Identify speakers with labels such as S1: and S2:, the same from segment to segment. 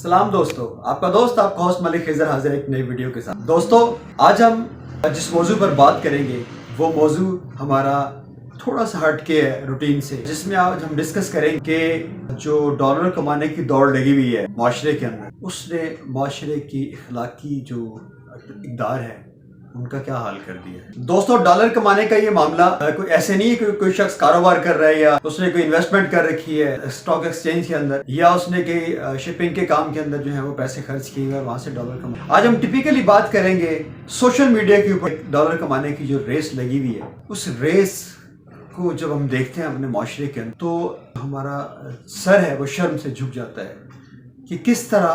S1: सलाम दोस्तों, आपका दोस्त आपका होस्ट मलिक खिजर हाजिर एक नई वीडियो के साथ। दोस्तों, आज हम जिस मौजू पर बात करेंगे वो मौजू हमारा थोड़ा सा हट के है रूटीन से, जिसमें आज हम डिस्कस करेंगे कि जो डॉलर कमाने की दौड़ लगी हुई है माशरे के अंदर, उसने माशरे की इखलाकी जो इक़दार है उनका क्या हाल कर दिया है। दोस्तों, डॉलर कमाने का ये मामला कोई ऐसे नहीं है कि कोई शख्स कारोबार कर रहा है या उसने कोई इन्वेस्टमेंट कर रखी है स्टॉक एक्सचेंज के अंदर, या उसने कोई शिपिंग के काम के अंदर जो है वो पैसे खर्च किए और वहां से डॉलर कमा। आज हम टिपिकली बात करेंगे सोशल मीडिया के ऊपर डॉलर कमाने की जो रेस लगी हुई है, उस रेस को जब हम देखते हैं अपने माशरे के अंदर तो हमारा सर है वो शर्म से झुक जाता है कि किस तरह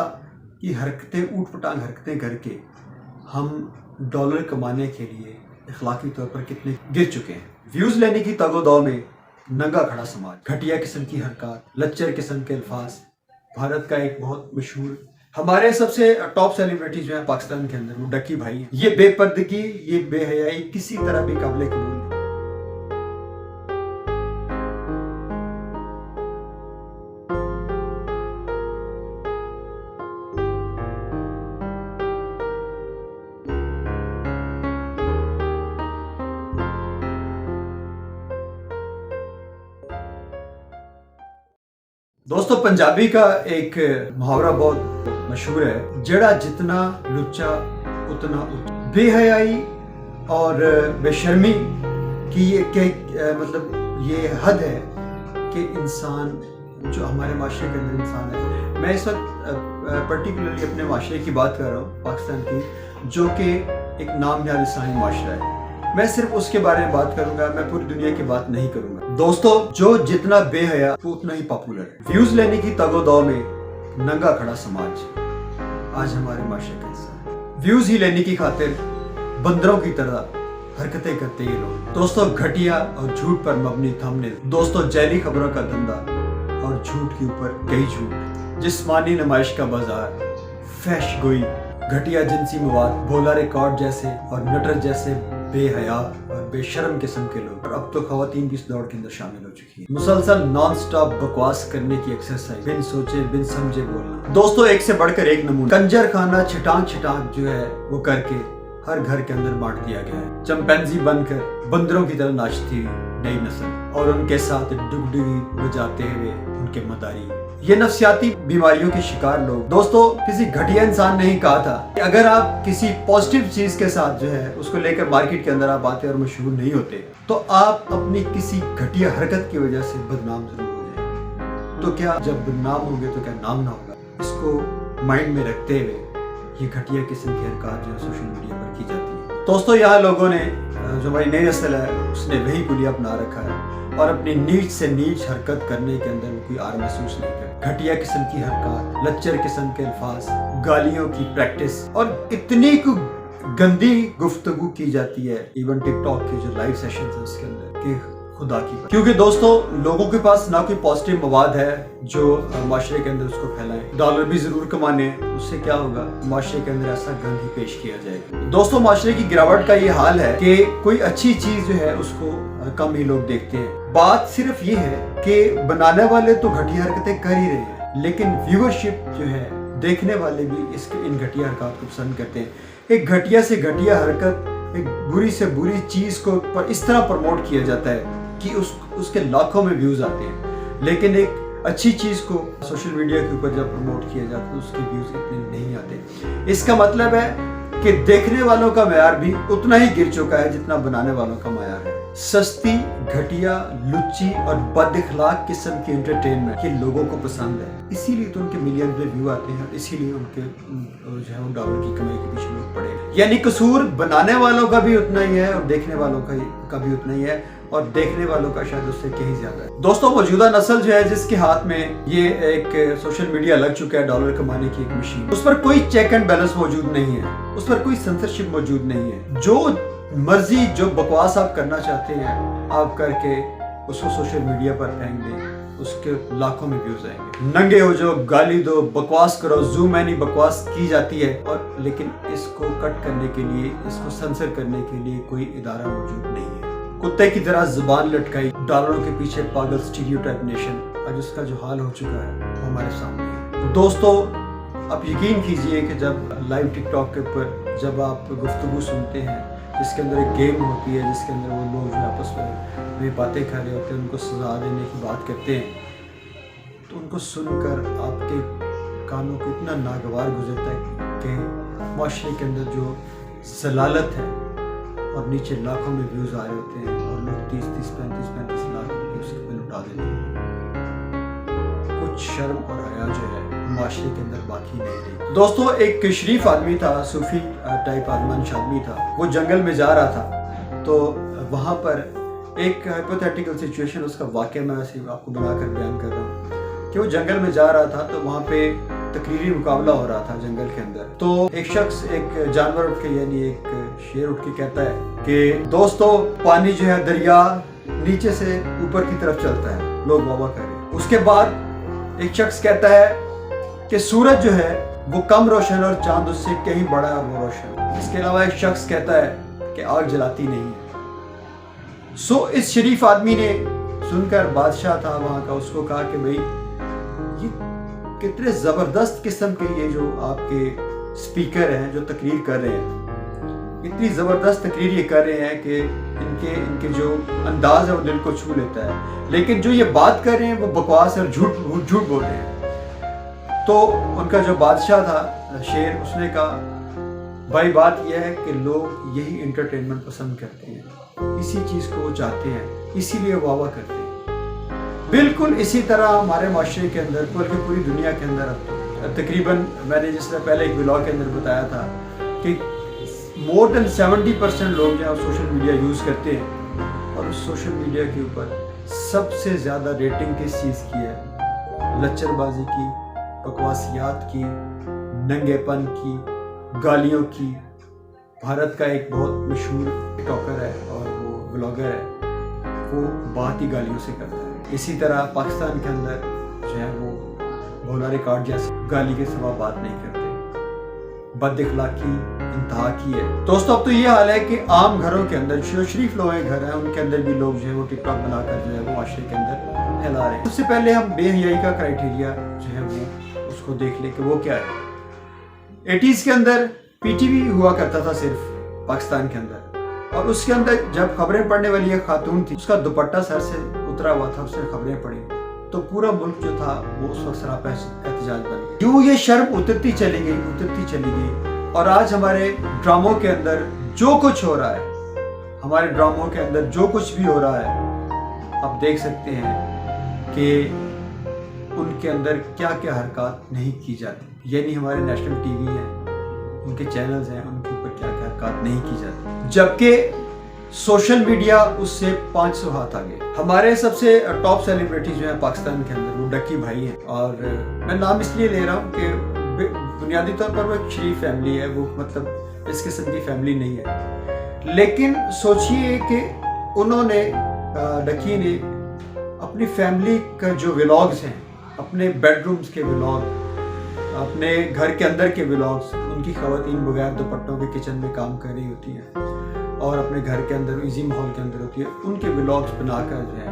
S1: की हरकतें, ऊट पटांग हरकतें करके हम डॉलर कमाने के लिए इखलाकी तौर पर कितने गिर चुके हैं। व्यूज लेने की तगोदौ में नंगा खड़ा समाज, घटिया किस्म की हरकत, लच्चर किस्म के अल्फाज। भारत का एक बहुत मशहूर, हमारे सबसे टॉप सेलिब्रिटी जो है पाकिस्तान के अंदर, वो डक्की भाई है। ये बेपर्दगी, ये बेहयाई किसी तरह भी काबिल कबूल नहीं। दोस्तों, पंजाबी का एक मुहावरा बहुत मशहूर है, जड़ा जितना लुच्चा उतना उच्चा। बेहयाई और बेशर्मी की ये मतलब ये हद है कि इंसान जो हमारे माशरे के अंदर इंसान है, मैं इस वक्त पर्टिकुलरली अपने माशरे की बात कर रहा हूँ, पाकिस्तान की, जो कि एक नामनिहाद इस्लामी माशरा है। मैं सिर्फ उसके बारे में बात करूंगा, मैं पूरी दुनिया की बात नहीं करूंगा। दोस्तों, जो जितना बेहया वो उतना ही पॉपुलर है। व्यूज लेने की तगोदौ में नंगा खड़ा समाज आज हमारे माशरे का हिस्सा है। व्यूज ही लेने की खातिर बंदरों की तरह हरकतें करते ये लोग। दोस्तों, घटिया और झूठ पर मबनी थंबनेल, दोस्तों जैली खबरों का धंधा और झूठ के ऊपर कई झूठ, जिस्मानी नुमाइश का बाजार, फैश गोई, घटिया जिनसी मवाद, भोला रिकॉर्ड जैसे और नटर जैसे बेहया और बेशर्म किस्म के लोग, और अब तो खवातीन भी इस दौड़ के अंदर शामिल हो चुकी है। मुसलसल नॉन स्टॉप बकवास करने की एक्सरसाइज, बिन सोचे बिन समझे बोलना। दोस्तों, एक से बढ़कर एक नमूना कंजर खाना छिटांग छिटांग जो है वो करके हर घर के अंदर बांट दिया गया है। चंपैंजी बनकर बंदरों की तरह नाचती नई नस्ल और उनके साथ डुगडुगी बजाते हुए उनके मदारी, ये नफ्सियाती बीमारियों के शिकार लोग। दोस्तों, किसी घटिया इंसान ने ही कहा था कि अगर आप किसी पॉजिटिव चीज के साथ जो है उसको लेकर मार्केट के अंदर आप आते और मशहूर नहीं होते तो आप अपनी किसी घटिया हरकत की वजह से बदनाम जरूर हो जाएंगे। तो क्या जब बदनाम होंगे तो क्या नाम ना होगा? इसको माइंड में रखते हुए ये घटिया किस्म की हरकत जो है सोशल मीडिया पर की जाती है। दोस्तों, यहाँ लोगों ने, जो हमारी नई नस्ल है, उसने वही पुलिया अपना रखा है और अपनी नीच से नीच हरकत करने के अंदर वो कोई आर महसूस नहीं करता। घटिया किस्म की हरकत, लच्चर किस्म के अल्फाज, गालियों की प्रैक्टिस और इतनी गंदी गुफ्तगू की जाती है इवन टिकटॉक के जो लाइव सेशंस है उसके अंदर कि खुदा की बात। क्योंकि दोस्तों, लोगों के पास ना कोई पॉजिटिव मवाद है जो माशरे के अंदर उसको फैलाए। डॉलर भी जरूर कमाने, उससे क्या होगा, माशरे के अंदर ऐसा गंद ही पेश किया जाएगा। दोस्तों, माशरे की गिरावट का ये हाल है कि कोई अच्छी चीज जो है उसको कम ही लोग देखते हैं। बात सिर्फ ये है कि बनाने वाले तो घटिया हरकतें कर ही रहे हैं, लेकिन व्यूअरशिप जो है, देखने वाले भी इसके इन घटिया हरकत को पसंद करते हैं। एक घटिया से घटिया हरकत, एक बुरी से बुरी चीज को पर इस तरह प्रमोट किया जाता है कि उसके लाखों में व्यूज आते हैं, लेकिन एक अच्छी चीज को सोशल मीडिया के ऊपर जब प्रमोट किया जाता है तो उसके व्यूज इतने नहीं आते। इसका मतलब है कि देखने वालों का मयार भी उतना ही गिर चुका है जितना बनाने वालों का मयार है। सस्ती, घटिया, लुच्ची और बदइखलाक किस्म की एंटरटेनमेंट ये लोगों को पसंद है, इसीलिए तो उनके मिलियन में व्यू आते हैं, इसीलिए उनके जो है वो डॉलर की कमाई के पीछे लोग पड़े। यानी कसूर बनाने वालों का भी उतना ही है और देखने वालों का भी उतना ही है, और देखने वालों का शायद उससे कहीं ज्यादा है। दोस्तों, मौजूदा नस्ल जो है जिसके हाथ में ये एक सोशल मीडिया लग चुका है, डॉलर कमाने की एक मशीन, उस पर कोई चेक एंड बैलेंस मौजूद नहीं है, उस पर कोई सेंसरशिप मौजूद नहीं है। जो मर्जी, जो बकवास आप करना चाहते हैं आप करके उसको सोशल मीडिया पर फेंक दें, उसके लाखों में व्यूज आएंगे। नंगे हो जाओ, गाली दो, बकवास करो, जूम एनी बकवास की जाती है, और लेकिन इसको कट करने के लिए, इसको सेंसर करने के लिए कोई इदारा मौजूद नहीं है। कुत्ते की तरह जुबान लटकाई, डॉलरों के पीछे पागल स्टीरियोटाइप नेशन, आज उसका जो हाल हो चुका है वो हमारे सामने है। दोस्तों, आप यकीन कीजिए कि जब लाइव टिक टॉक के ऊपर जब आप गुफ्तगू सुनते हैं जिसके अंदर एक गेम होती है, जिसके अंदर वो लोग जो आपस में बातें कर रहे होते हैं, उनको सजा देने की बात करते हैं, तो उनको सुनकर आपके कानों को इतना नागवार गुजरता है कि माशरे के अंदर जो जलालत है और नीचे लाखों में व्यूज़ आ रहे होते हैं और लोग 30-30, 35-35 लाख रुपये उसके पे लुटा देते हैं। कुछ शर्म और हया जो है माशरे के अंदर बाकी नहीं रही। दोस्तों, एक शरीफ आदमी था, सूफी टाइप आदमानिश आदमी था, वो जंगल में जा रहा था। तो वहाँ पर एक हाइपोथेटिकल सिचुएशन, उसका वाक़या मैं वैसे आपको बनाकर बयान कर रहा हूँ कि वो जंगल में जा रहा था। तो वहाँ पे तकरीरी मुकाबला हो रहा था जंगल के अंदर। तो एक शख्स, एक जानवर उठ के, यानी एक शेर उठ के कहता है कि दोस्तों, पानी जो है दरिया नीचे से ऊपर की तरफ चलता है, लोग वाह वाह करें। उसके बाद एक शख्स कहता है कि सूरज जो है वो कम रोशन और चांद उससे कहीं बड़ा और वो रोशन। इसके अलावा एक शख्स कहता है कि आग जलाती नहीं है। सो इस शरीफ आदमी ने सुनकर, बादशाह था वहाँ का, उसको कहा कि भाई ये कितने ज़बरदस्त किस्म के ये जो आपके स्पीकर हैं जो तकरीर कर रहे हैं, इतनी ज़बरदस्त तकरीर ये कर रहे हैं कि इनके जो अंदाज़ है वो दिल को छू लेता है, लेकिन जो ये बात कर रहे हैं वो बकवास और झूठ बोल रहे हैं। तो उनका जो बादशाह था शेर, उसने कहा भाई बात यह है कि लोग यही इंटरटेनमेंट पसंद करते हैं, इसी चीज़ को वो चाहते हैं, इसीलिए वाह वाह करते हैं। बिल्कुल इसी तरह हमारे माशरे के अंदर, बल्कि पूरी दुनिया के अंदर तकरीबन, मैंने जिस तरह पहले एक व्लॉग के अंदर बताया था कि मोर देन 70% लोग जो है सोशल मीडिया यूज़ करते हैं, और उस सोशल मीडिया के ऊपर सबसे ज़्यादा रेटिंग किस चीज़ की है? लच्चरबाजी की, बकवासियात की, नंगेपन की, गालियों की। भारत का एक बहुत मशहूर टॉकर है और वो ब्लॉगर है, वो बात ही गालियों से करता है। इसी तरह पाकिस्तान के अंदर जो है वो भोला रिकॉर्ड जैसे गाली के सिवा बात नहीं करते। बद इखलाकी इंतहा की है। दोस्तों, अब तो ये हाल है कि आम घरों के अंदर, जो शरीफ लोग के घर हैं, उनके अंदर भी लोग जो है वो टिकटॉक बनाकर जो है वो माशरे के अंदर फैला रहे हैं। सबसे पहले हम बेहयाई का क्राइटेरिया जो है वो उसको देख ले कि वो क्या है। 80s के अंदर पीटीवी हुआ करता था सिर्फ पाकिस्तान के अंदर, और उसके अंदर जब खबरें पढ़ने वाली एक खातून थी, उसका दुपट्टा सर से उतरा हुआ था, उसने खबरें पढ़ी, तो पूरा मुल्क जो था वो उस वक्त सरापा एहतजाज बन गया। यूं ये शर्म उतरती चली गई, और आज हमारे ड्रामों के अंदर जो कुछ हो रहा है, हमारे ड्रामों के अंदर जो कुछ भी हो रहा है, आप देख सकते हैं कि उनके अंदर क्या क्या हरकत नहीं की जाती। यानी हमारे नेशनल टीवी है, उनके चैनल्स हैं, उनके ऊपर क्या क्या हरकत नहीं की जाती, जबकि सोशल मीडिया उससे 500 हाथ आगे। हमारे सबसे टॉप सेलिब्रिटी जो है पाकिस्तान के अंदर, वो डक्की भाई हैं, और मैं नाम इसलिए ले रहा हूँ कि बुनियादी तौर पर वो एक शरीफ फैमिली है, वो मतलब इस किस्म की फैमिली नहीं है। लेकिन सोचिए कि उन्होंने, डक्की ने अपनी फैमिली का जो व्लॉग्स हैं, अपने बेडरूम्स के व्लॉग, अपने घर के अंदर के व्लॉग्स, उनकी ख़वातीन बगैर दुपट्टों के किचन में काम कर रही होती हैं और अपने घर के अंदर इजी माहौल के अंदर होती है, उनके व्लॉग्स बनाकर जो है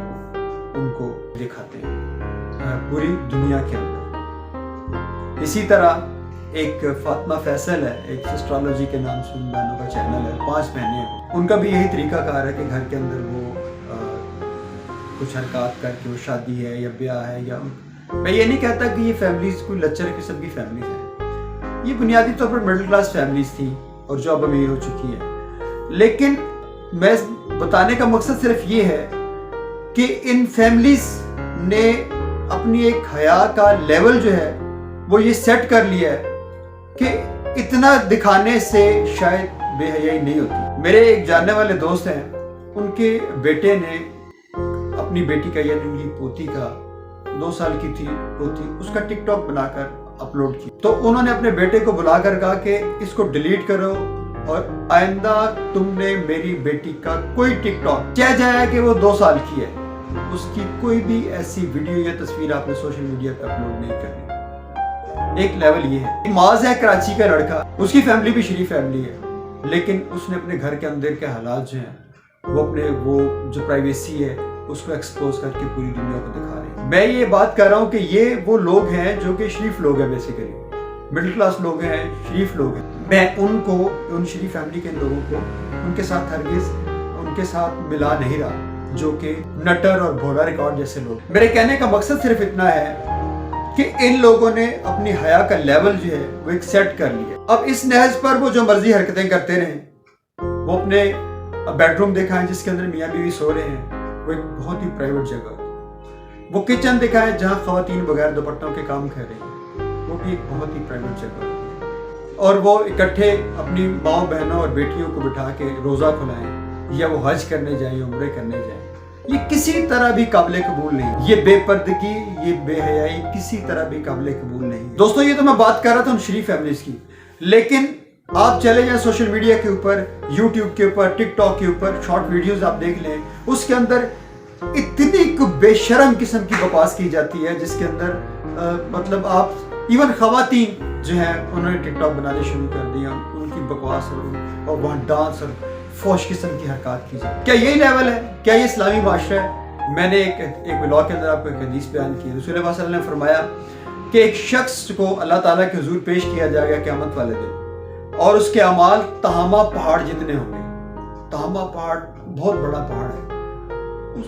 S1: उनको दिखाते हैं पूरी दुनिया के अंदर। इसी तरह एक फातिमा फैसल है, एक एस्ट्रोलॉजी के नाम से उन बहनों का चैनल है, 5 बहनें हैं, उनका भी यही तरीका कार है कि घर के अंदर वो कुछ हरकत करके, वो शादी है या ब्याह है, या मैं ये नहीं कहता कि ये फैमिलीज कोई लच्चर किस्म की फैमिलीज हैं, ये बुनियादी तौर पर मिडिल क्लास फैमिलीज थी और जो अब अमीर हो चुकी हैं। लेकिन मैं बताने का मकसद सिर्फ ये है कि इन फैमिलीज ने अपनी एक हया का लेवल जो है वो ये सेट कर लिया है कि इतना दिखाने से शायद बेहयाई नहीं होती। मेरे एक जानने वाले दोस्त हैं, उनके बेटे ने अपनी बेटी का, यानी उनकी पोती का, 2 साल की थी पोती, उसका टिकटॉक बनाकर अपलोड की। तो उन्होंने अपने बेटे को बुलाकर कहा कि इसको डिलीट करो और आइंदा तुमने मेरी बेटी का कोई टिकटॉक, चाहे जाए कि वो 2 साल की है, उसकी कोई भी ऐसी वीडियो या तस्वीर आपने सोशल मीडिया पे अपलोड नहीं करनी। एक लेवल ये है। माज है कराची का लड़का, उसकी फैमिली भी शरीफ फैमिली है, लेकिन उसने अपने घर के अंदर के हालात जो हैं वो जो प्राइवेसी है उसको एक्सपोज करके पूरी दुनिया को दिखा रहे हैं। मैं ये बात कर रहा हूँ कि ये वो लोग हैं जो कि शरीफ लोग हैं बेसिकली, मिडिल क्लास लोग हैं, शरीफ लोग हैं, मैं उनको, उन शरीफ फैमिली के लोगों को उनके साथ हरगिज उनके साथ मिला नहीं रहा जो कि नटर और भोला रिकॉर्ड जैसे लोग। मेरे कहने का मकसद सिर्फ इतना है कि इन लोगों ने अपनी हया का लेवल जो है वो एक सेट कर लिया। अब इस नहज पर वो जो मर्जी हरकतें करते रहे, वो अपने बेडरूम दिखाएं जिसके अंदर मियाँ बीवी सो रहे हैं, वो एक बहुत ही प्राइवेट जगह, वो किचन दिखाएं जहाँ खवातीन बगैर दुपट्टों के काम कर रही हैं, वो भी एक बहुत ही प्राइवेट जगह, और वो इकट्ठे अपनी माओ बहनों और बेटियों को बिठा के रोज़ा खुलाएं या वो हज करने जाएं, उम्रे करने जाएं, ये किसी तरह भी काबिल कबूल नहीं। ये बेपर्दगी, ये बेहयाई किसी तरह भी काबिल कबूल नहीं। दोस्तों ये तो मैं बात कर रहा था उन शरीफ फैमिलीज की, लेकिन आप चले जाएं सोशल मीडिया के ऊपर, यूट्यूब के ऊपर, टिकटॉक के ऊपर, शॉर्ट वीडियोस आप देख लें, उसके अंदर इतनी बेशरम किस्म की बकवास की जाती है जिसके अंदर मतलब आप इवन खवातीन जो हैं उन्होंने टिकटॉक बनाने शुरू कर दिया, उनकी बकवास और वहाँ डांस और फौश किस्म की हरकत की जाए। क्या यही लेवल है? क्या ये इस्लामी माशरा है? मैंने एक व्लॉग के अंदर आपको एक हदीस बयान की। रसूल सल्लल्लाहु अलैहि वसल्लम ने फरमाया कि एक शख्स को अल्लाह ताला के हुजूर पेश किया जाएगा क़यामत वाले दिन, और उसके अमाल तहामा पहाड़ जितने होंगे। तहामा पहाड़ बहुत बड़ा पहाड़ है,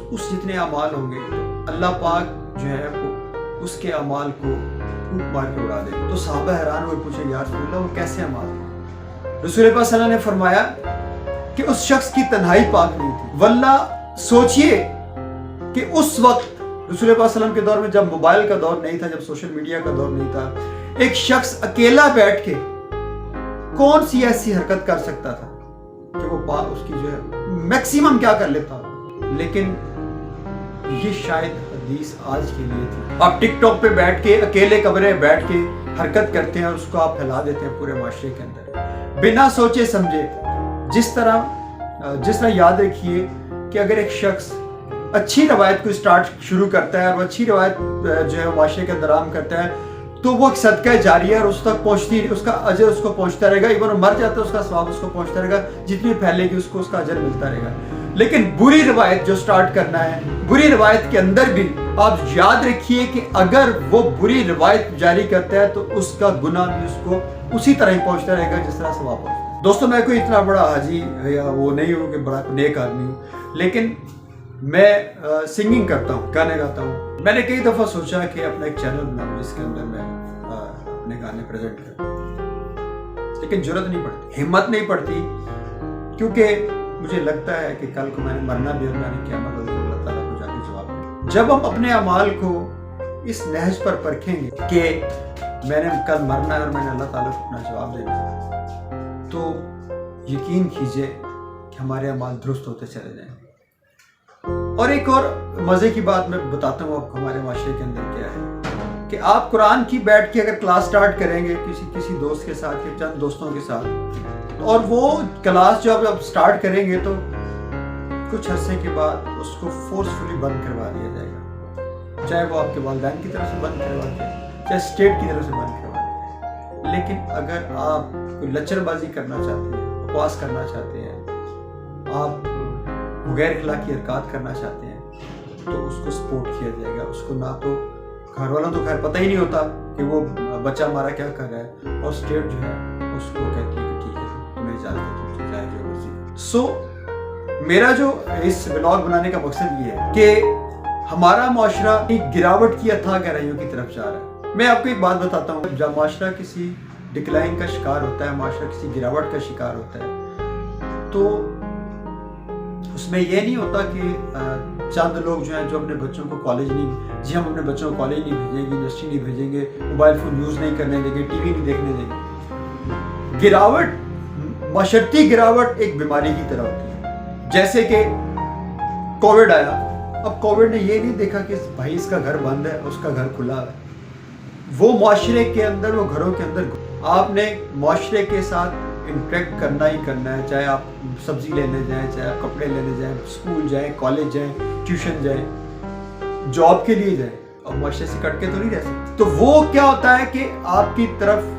S1: उस जितने अमाल होंगे तो अल्लाह पाक जो है वो उसके अमाल को फूंक मार के उड़ा दे। तो सहाबा हैरान हुए, पूछे या रसूल अल्लाह वो कैसे अमाल? रसूल सल्लल्लाहु अलैहि वसल्लम ने फरमाया कि उस शख्स की तन्हाई पाक नहीं थी। वल्ला सोचिए कि उस वक्त रसूल सल्लल्लाहु अलैहि वसल्लम के दौर में, जब मोबाइल का दौर नहीं था, जब सोशल मीडिया का दौर नहीं था, एक शख्स अकेला बैठ के कौन सी ऐसी हरकत कर सकता था कि वो उसकी जो है मैक्सिमम क्या कर लेता। लेकिन ये शायद हदीस आज के लिए थी। आप टिकटॉक पे बैठ के अकेले कमरे में बैठ के हरकत करते हैं और उसको आप फैला देते हैं पूरे माशरे के अंदर बिना सोचे समझे। जिस तरह याद रखिए कि अगर एक शख्स अच्छी रवायत को शुरू करता है और वो अच्छी रवायत जो है माशरे के अंदर आम करता है, तो वो एक सदका जारी है और उस तक पहुंचती, उसका अजर उसको पहुंचता रहेगा। इवन मर जाता है उसका सवाब उसको पहुंचता रहेगा, जितनी फैलेगी उसको उसका अजर मिलता रहेगा। लेकिन बुरी रवायत जो स्टार्ट करना है, बुरी रवायत के अंदर भी आप याद रखिए कि अगर वो बुरी रवायत जारी करता है तो उसका गुनाह भी उसको उसी तरह ही पहुंचता रहेगा जिस तरह सवाब पहुंचता है। दोस्तों मैं कोई इतना बड़ा हाजी या वो नहीं हूँ कि बड़ा नेक आदमी हूँ, लेकिन मैं सिंगिंग करता हूँ, गाने गाता हूँ। मैंने कई दफ़ा सोचा कि अपना एक चैनल बनाऊँ जिसके अंदर मैं अपने गाने प्रेजेंट करूँ, लेकिन जरूरत नहीं पड़ती, हिम्मत नहीं पड़ती, क्योंकि मुझे लगता है कि कल को मैंने मरना भी और मैंने क्या मतलब अल्लाह ताला को जाके जवाब दें। जब हम अपने अमाल को इस नहज पर परखेंगे कि मैंने कल मरना है और मैंने अल्लाह ताला को अपना जवाब देना है, तो यकीन कीजिए कि हमारे अमाल दुरुस्त होते चले जाएंगे। और एक और मज़े की बात मैं बताता हूँ आपको हमारे माशरे के अंदर क्या है कि आप कुरान की बैठ के अगर क्लास स्टार्ट करेंगे किसी दोस्त के साथ या चंद दोस्तों के साथ, और वो क्लास जो आप स्टार्ट करेंगे तो कुछ अरसे के बाद उसको फोर्सफुली बंद करवा दिया जाएगा, चाहे वो आपके वालिदैन की तरफ से बंद करवा दें, चाहे स्टेट की तरफ से बंद करवा दें। लेकिन अगर आप कोई लचरबाजी करना चाहते हैं, बकवास करना चाहते हैं, आप गैर अखलाकी हरकत करना चाहते हैं, तो उसको सपोर्ट किया जाएगा। उसको ना तो घर वालों तो खैर पता ही नहीं होता कि वो बच्चा हमारा क्या कर रहा है, और स्टेट जो है उसको कहती है कि ठीक है तुम्हें इजाजत है, तुम जाए जो मर्जी। सो मेरा जो इस व्लॉग बनाने का मकसद ये है कि हमारा माशरा एक गिरावट की अथाह गहराइयों की तरफ जा रहा है। मैं आपको एक बात बताता हूँ, जब माशरा किसी डिक्लाइन का शिकार होता है, माशरा किसी गिरावट का शिकार होता है, तो उसमें यह नहीं होता कि चंद लोग जो हैं जो अपने बच्चों को कॉलेज नहीं, जी हम अपने बच्चों को कॉलेज नहीं भेजेंगे, यूनिवर्सिटी नहीं भेजेंगे, मोबाइल फ़ोन यूज़ नहीं करने देंगे, टीवी नहीं देखने देंगे। गिरावट, माशरती गिरावट एक बीमारी की तरह होती है। जैसे कि कोविड आया, अब कोविड ने ये नहीं देखा कि भाई इसका घर बंद है, उसका घर खुला है। वो माशरे के अंदर, वो घरों के अंदर आपने माशरे के साथ इंटरेक्ट करना ही करना है, चाहे आप सब्जी लेने जाएं, चाहे आप कपड़े लेने जाएं, स्कूल जाएं, कॉलेज जाएं, ट्यूशन जाएं, जॉब के लिए जाएं, और माशरे से कट के तो नहीं रह सकते। तो वो क्या होता है कि आपकी तरफ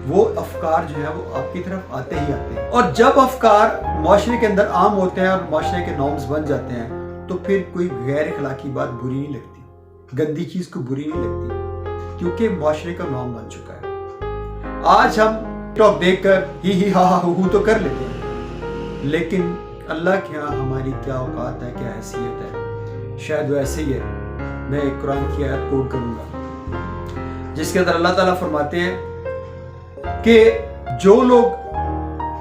S1: वो अफकार जो है वो आपकी तरफ आते ही आते हैं, और जब अफकार माशरे के अंदर आम होते हैं और माशरे के नॉर्म्स बन जाते हैं, तो फिर कोई गैर अखलाकी बात बुरी नहीं लगती, गंदी चीज़ को बुरी नहीं लगती, क्योंकि माशरे का नॉर्म बन चुका है। آج ہم ٹاک دیکھ کر ہی ہا ہا ہو تو کر لیتے ہیں، لیکن اللہ کے ہاں ہماری کیا اوقات ہے، کیا حیثیت ہے، شاید وہ ایسے ہی ہے۔ میں ایک قرآن کی آیت کوٹ کروں گا جس کے اندر اللہ تعالیٰ فرماتے ہیں کہ جو لوگ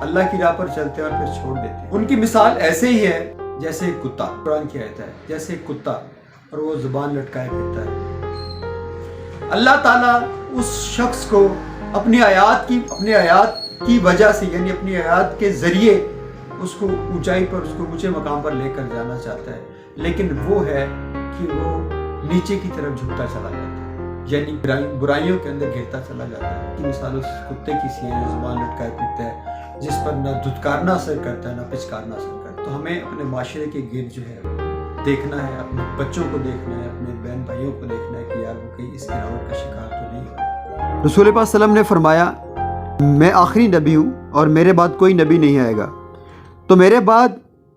S1: اللہ کی راہ پر چلتے ہیں اور پھر چھوڑ دیتے ہیں، ان کی مثال ایسے ہی ہے جیسے ایک کتا، قرآن کی آیت ہے، جیسے ایک کتا اور وہ زبان لٹکائے پھرتا ہے۔ اللہ تعالیٰ اس شخص کو اپنی آیات کی وجہ سے، یعنی اپنی آیات کے ذریعے اس کو اونچائی پر، اس کو اونچے مقام پر لے کر جانا چاہتا ہے، لیکن وہ ہے کہ وہ نیچے کی طرف جھکتا چلا جاتا ہے، یعنی برائیوں کے اندر گرتا چلا جاتا ہے۔ مثال اس کتے کی سی ہے جو زبان لٹکائے پھرتا ہے، جس پر نہ دھتکارنا اثر کرتا ہے نہ پچکارنا اثر کرتا ہے۔ تو ہمیں اپنے معاشرے کے گرد جو ہے دیکھنا ہے، اپنے بچوں کو دیکھنا ہے، اپنے بہن بھائیوں کو دیکھنا ہے کہ یار وہ کہیں اس گراوٹ کا شکار تو نہیں ہو۔ رسول پاک صلی اللہ علیہ وسلم نے فرمایا میں آخری نبی ہوں اور میرے بعد کوئی نبی نہیں آئے گا، تو میرے بعد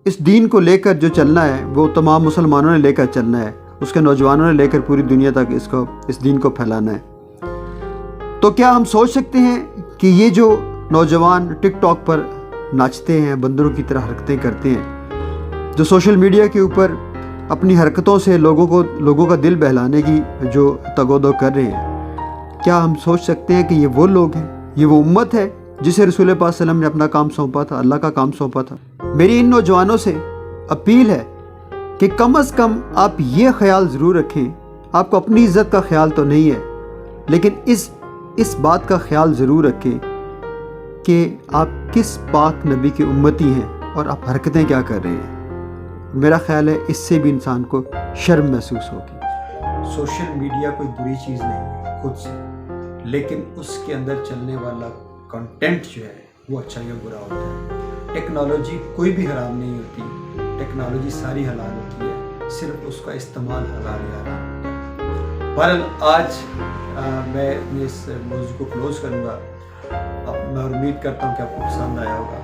S1: اس دین کو لے کر جو چلنا ہے وہ تمام مسلمانوں نے لے کر چلنا ہے، اس کے نوجوانوں نے لے کر پوری دنیا تک اس دین کو پھیلانا ہے۔ تو کیا ہم سوچ سکتے ہیں کہ یہ جو نوجوان ٹک ٹاک پر ناچتے ہیں، بندروں کی طرح حرکتیں کرتے ہیں، جو سوشل میڈیا کے اوپر اپنی حرکتوں سے لوگوں کا دل بہلانے کی جو تگ و دو کر رہے ہیں، کیا ہم سوچ سکتے ہیں کہ یہ وہ لوگ ہیں، یہ وہ امت ہے جسے رسول پاک صلی اللہ علیہ وسلم نے اپنا کام سونپا تھا، اللہ کا کام سونپا تھا؟ میری ان نوجوانوں سے اپیل ہے کہ کم از کم آپ یہ خیال ضرور رکھیں، آپ کو اپنی عزت کا خیال تو نہیں ہے، لیکن اس بات کا خیال ضرور رکھیں کہ آپ کس پاک نبی کے امتی ہیں اور آپ حرکتیں کیا کر رہے ہیں۔ میرا خیال ہے اس سے بھی انسان کو شرم محسوس ہوگی۔ سوشل میڈیا کوئی بری چیز نہیں ہے خود سے، لیکن اس کے اندر چلنے والا کنٹینٹ جو ہے وہ اچھا یا برا ہوتا ہے۔ ٹیکنالوجی کوئی بھی حرام نہیں ہوتی، ٹیکنالوجی ساری حلال ہوتی ہے، صرف اس کا استعمال حلال یا حرام ہوتا ہے۔ بہرحال آج میں اپنے اس موضوع کو کلوز کروں گا۔ میں امید کرتا ہوں کہ آپ کو پسند آیا ہوگا۔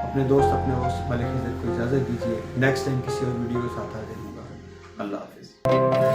S1: اپنے دوست ملک خضر کو اجازت دیجیے، نیکسٹ ٹائم کسی اور ویڈیو کے ساتھ حاضر ہوں گا۔ اللہ حافظ۔